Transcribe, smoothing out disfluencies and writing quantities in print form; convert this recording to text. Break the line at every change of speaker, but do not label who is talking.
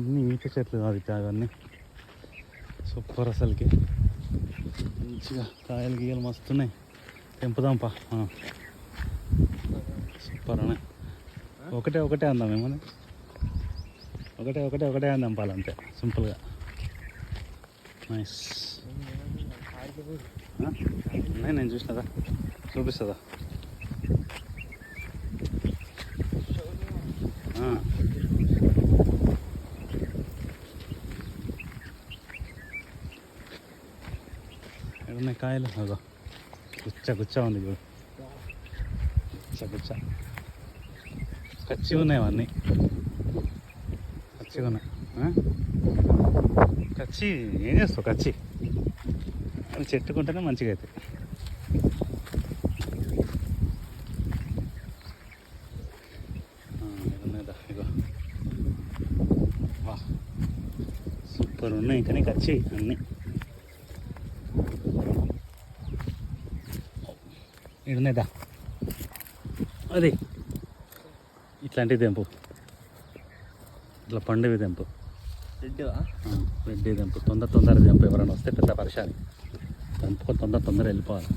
అన్నీ ఈత చెట్లు అది అవన్నీ సూపర్ అసలుకి. మంచిగా కాయలు గీయలు మస్తున్నాయి. తెంపుదాంపా. సూపర్ అనే ఒకటే అందాం ఏమని. ఒకటే అందాం పాలంతే సింపుల్గా. నైస్. నేను చూసినదా చూపిస్తుందా. ఎక్కడున్నాయి కాయలు? అదో గుచ్చ ఉంది చూడు. గుచ్చ కచ్చి ఉన్నాయి అవన్నీ. కచ్చిగా ఉన్నాయి. కచ్చి ఏం చేస్తావు? కచ్చి అవి చెట్టుకుంటేనే మంచిగా అవుతాయి. ఉన్నదా ఇగో. వా సూపర్ ఉన్నాయి కానీ కచ్చి అన్నీ. ఇడున్నాయిదా అది. ఇట్లాంటివి తెంపు, ఇట్లా పండువి తెంపు. రెడ్డి తెంపు. తొందర తెంపు. ఎవరైనా వస్తే పెద్ద పరిశాని తెంపుకొని తొందర వెళ్ళిపోవాలి.